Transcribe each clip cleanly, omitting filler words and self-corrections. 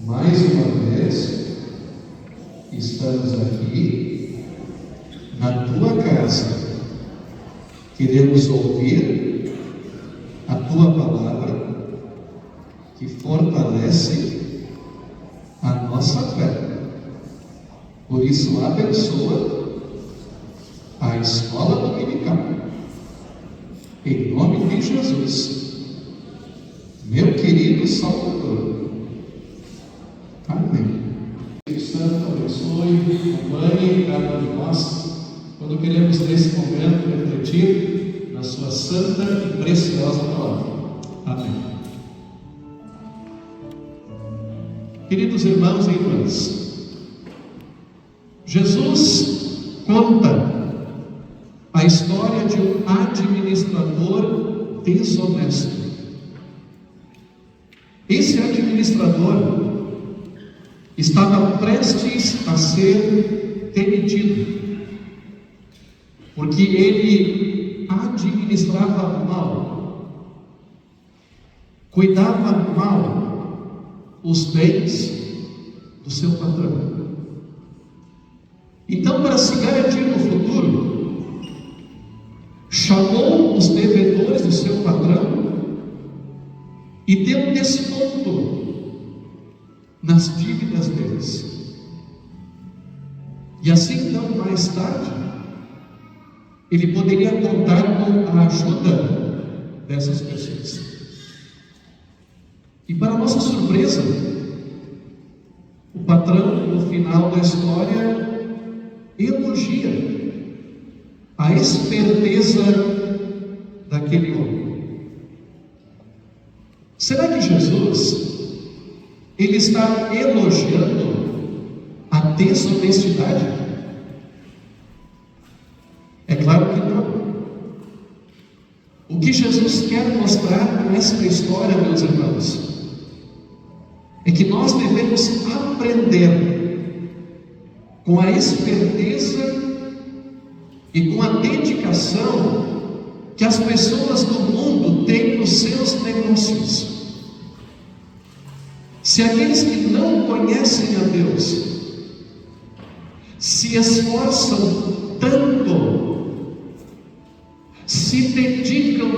mais uma vez estamos aqui na tua casa. Queremos ouvir a tua palavra que fortalece a nossa fé. Por isso, abençoa a escola dominical. Em nome de Jesus, meu querido Salvador. Amém. Espírito Santo abençoe, acompanhe cada um de nós, quando queremos nesse momento refletir na sua santa e preciosa palavra. Amém. Queridos irmãos e irmãs, Jesus conta a história de um administrador desonesto. Esse administrador estava prestes a ser demitido, porque ele administrava mal, cuidava mal os bens do seu patrão. Então, para se garantir no futuro, chamou os devedores do seu patrão e deu desconto nas dívidas deles. E assim, então, mais tarde, ele poderia contar com a ajuda dessas pessoas. E para nossa surpresa, o patrão, no final da história, elogia a esperteza daquele homem. Será que Jesus, ele está elogiando a desonestidade? É claro que não. O que Jesus quer mostrar com essa história, meus irmãos, é que nós devemos aprender com a esperteza e com a dedicação que as pessoas do mundo têm nos seus negócios. Se aqueles que não conhecem a Deus se esforçam tanto, se dedicam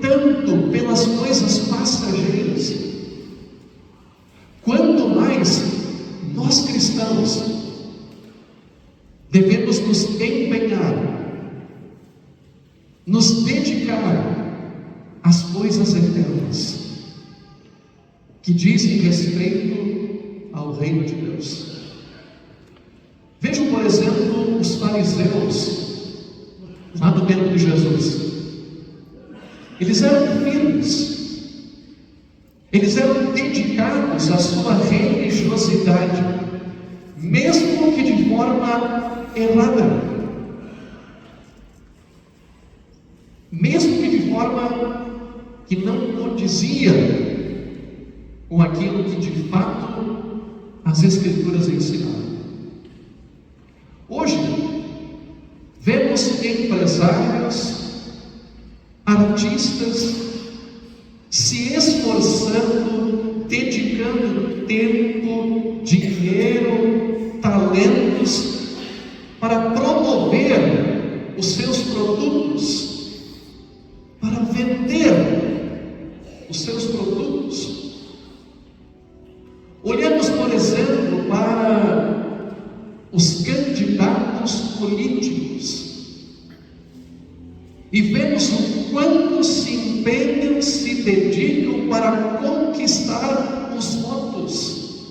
tanto pelas coisas passageiras, quanto mais nós cristãos devemos nos empenhar, nos dedicar às coisas eternas que dizem respeito ao reino de Deus. Vejam, por exemplo, os fariseus lá do tempo de Jesus. Eles eram firmes, eles eram dedicados à sua religiosidade, mesmo que de forma errada, mesmo que de forma que não condizia com aquilo que de fato as Escrituras ensinavam. Hoje, vemos empresários, artistas se esforçando, dedicando tempo, dinheiro, talentos para promover os seus produtos, para vender os seus produtos. Olhamos, por exemplo, para os candidatos políticos e vemos o quanto se empenham, se dedicam para conquistar os votos,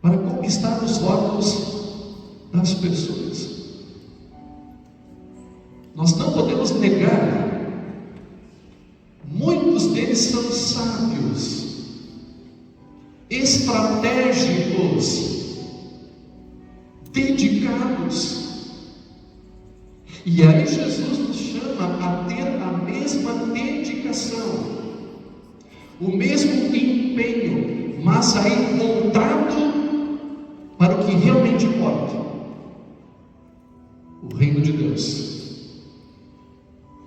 para conquistar os votos das pessoas. Nós não podemos negar, muitos deles são sábios, estratégicos, dedicados. E aí Jesus nos chama a ter a mesma dedicação, o mesmo empenho, mas aí voltado para o que realmente importa: o reino de Deus,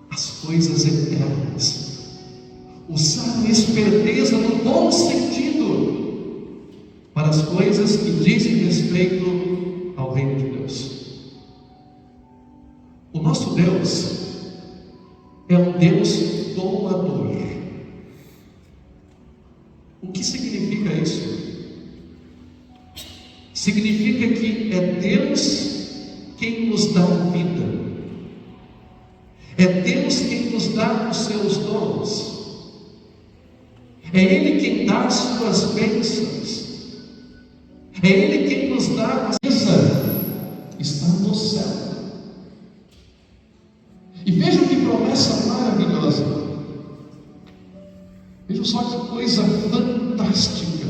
as coisas eternas. Usar a esperteza no bom sentido, para as coisas que dizem respeito ao reino de Deus. O nosso Deus é um Deus doador. O que significa isso? Significa que é Deus quem nos dá vida. É Deus quem nos dá os seus dons. É Ele quem dá as suas bênçãos. É Ele quem nos dá a vida. Está no céu. E vejam que promessa maravilhosa. Vejam só que coisa fantástica.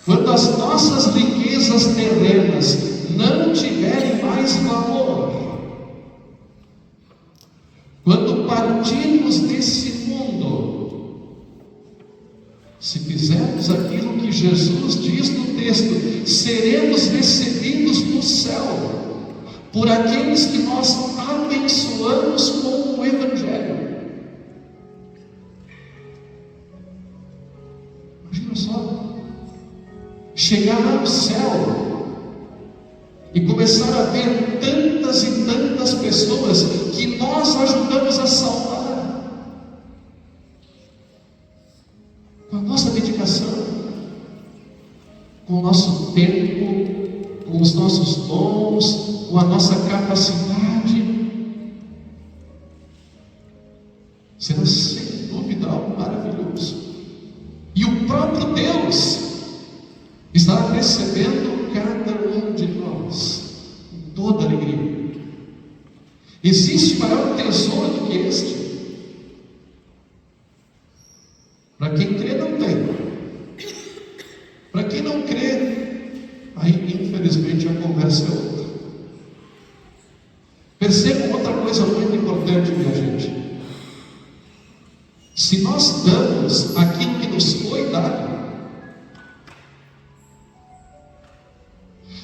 Quando as nossas riquezas terrenas não tiverem mais valor, quando partirmos desse mundo, se fizermos aquilo que Jesus diz no texto, seremos recebidos no céu por aqueles que nós abençoamos com o Evangelho. Imagina só, chegar lá no céu e começar a ver tantas e tantas pessoas que nós ajudamos a salvar com a nossa dedicação, com o nosso tempo, com os nossos dons, com a nossa capacidade. Será sem dúvida algo maravilhoso. E o próprio Deus estará recebendo cada um de nós com toda alegria. Existe maior tesouro do que este? Para quem crê, não tem. Para quem não crê, aí infelizmente a conversa é outra. Percebam outra coisa muito importante, minha gente. Se nós damos aquilo que nos foi dado,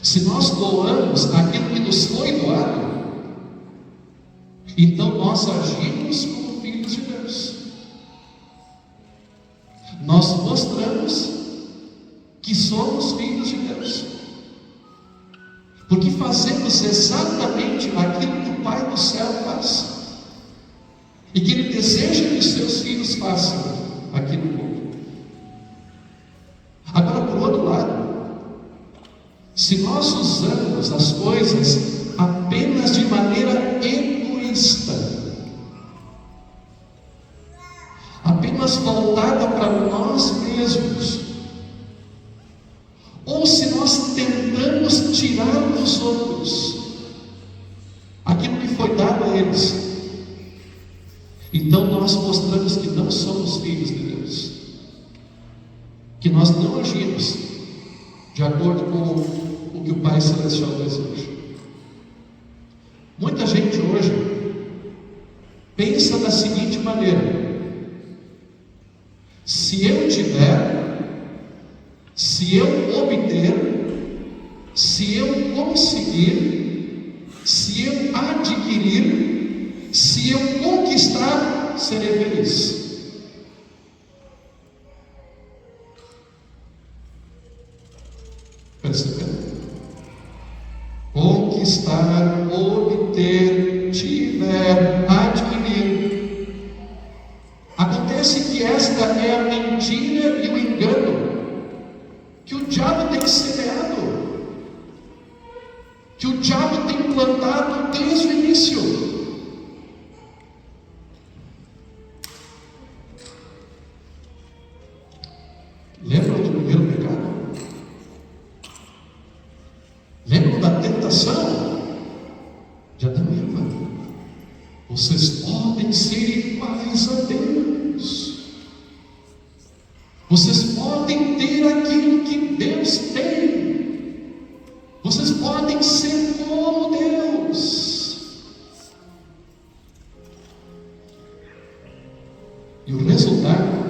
se nós doamos aquilo que nos foi doado, então nós agimos como filhos de Deus. Nós mostramos que somos filhos de Deus, porque fazemos exatamente aquilo que o Pai do céu faz, e que Ele deseja que os seus filhos façam aqui no mundo. Agora, por outro lado, se nós usamos as coisas apenas de maneira egoísta, apenas voltada para nós mesmos, ou se nós tentamos tirar dos outros aquilo que foi dado a eles, então nós mostramos que não somos filhos de Deus, que nós não agimos de acordo com o que o Pai Celestial deseja. Muita gente hoje pensa da seguinte maneira: se eu tiver, se eu obter, se eu conseguir, se eu adquirir, se eu conquistar, serei feliz. Percebendo? Conquistar, obter, tiver, adquirir. Acontece que esta é a mentira e o engano que o diabo tem semeado, que o diabo tem plantado desde o início. Lembram do primeiro pecado? Lembram da tentação de Adão e Eva? Vocês podem ser iguais a Deus. Vocês podem ter aquilo que Deus tem. Vocês podem ser como Deus. E o resultado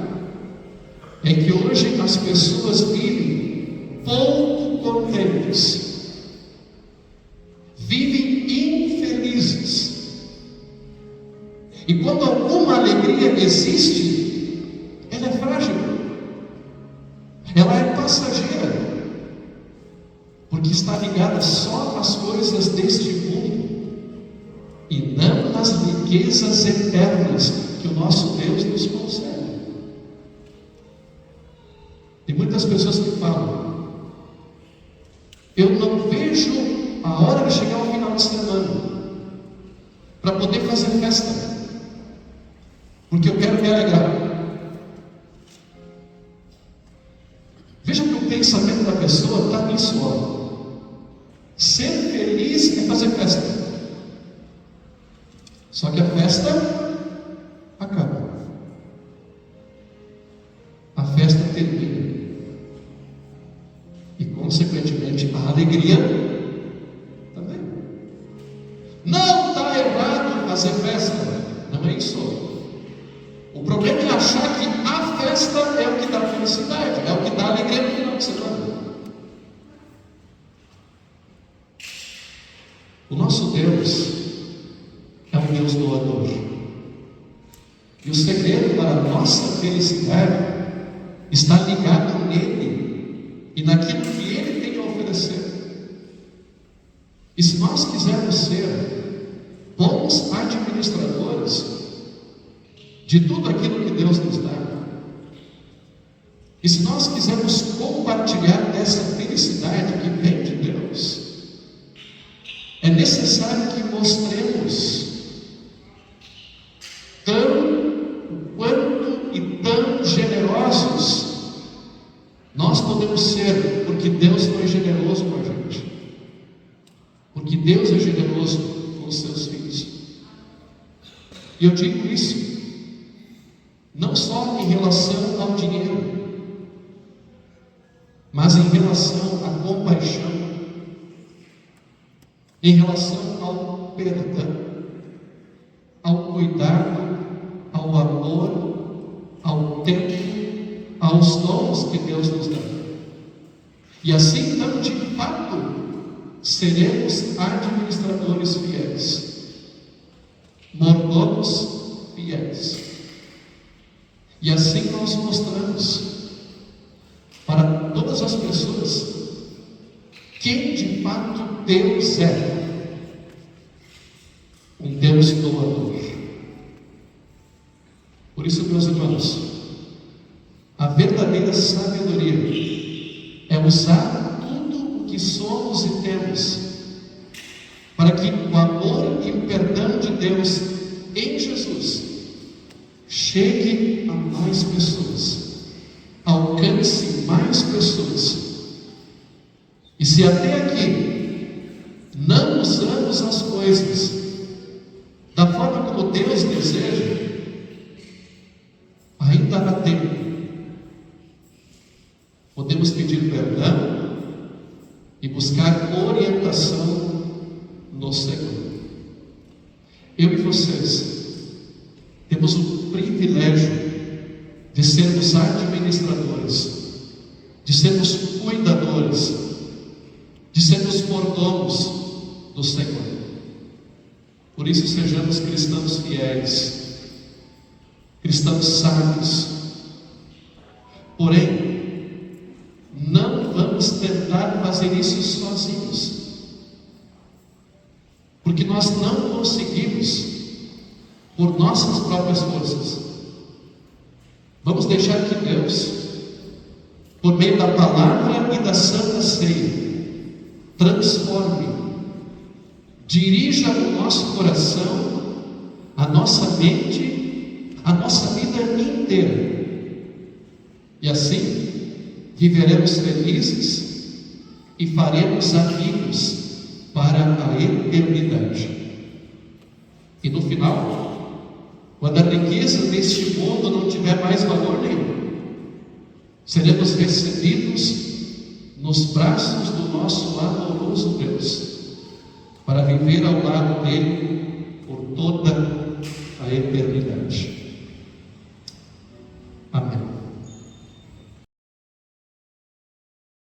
é que hoje as pessoas vivem pouco contentes, vivem infelizes. E quando alguma alegria existe, ela é frágil, ela é passageira. que está ligada só nas coisas deste mundo e não nas riquezas eternas que o nosso Deus nos concede. Tem muitas pessoas que falam: eu não vejo a hora de chegar ao final de semana para poder fazer festa, porque eu quero me alegrar. Veja que o pensamento da pessoa está nisso, ó. Ser feliz é fazer festa. Só que a festa acaba. A festa termina. E consequentemente a alegria também. Não está errado fazer festa. Não é isso. O problema é achar que a festa é o que dá felicidade, é o que dá alegria no final de semana. O nosso Deus é um Deus doador. E o segredo para a nossa felicidade está ligado nele e naquilo que ele tem a oferecer. E se nós quisermos ser bons administradores de tudo aquilo que Deus nos dá, e se nós quisermos compartilhar dessa felicidade que vem de Deus, é necessário que mostremos quanto e tão generosos nós podemos ser, porque Deus foi generoso com a gente, porque Deus é generoso com os seus filhos. E eu digo isso não só em relação ao dinheiro, mas em relação à compaixão, em relação ao perdão, ao cuidado, ao amor, ao tempo, aos dons que Deus nos dá. E assim, então, de fato, seremos administradores fiéis, mordomos fiéis. E assim nós mostramos para todas as pessoas quem de fato Deus é: um Deus doador. Por isso, meus irmãos, a verdadeira sabedoria é usar tudo o que somos e temos para que o amor e o perdão de Deus em Jesus chegue a mais pessoas, alcance mais pessoas. E se até aqui não usamos as coisas da forma como Deus deseja, ainda há tempo. Podemos pedir perdão e buscar orientação no Senhor. Eu e vocês temos o privilégio de sermos administradores, de sermos cuidadores, de sermos mordomos do Senhor. Por isso, sejamos cristãos fiéis, cristãos sábios. Porém, não vamos tentar fazer isso sozinhos, porque nós não conseguimos por nossas próprias forças. Vamos deixar que Deus, por meio da palavra e da Santa Ceia, transforme, dirija o nosso coração, a nossa mente, a nossa vida inteira. E assim viveremos felizes e faremos amigos para a eternidade. E no final, quando a riqueza deste mundo não tiver mais valor nenhum, seremos recebidos nos braços do nosso amoroso Deus, para viver ao lado dele por toda a eternidade.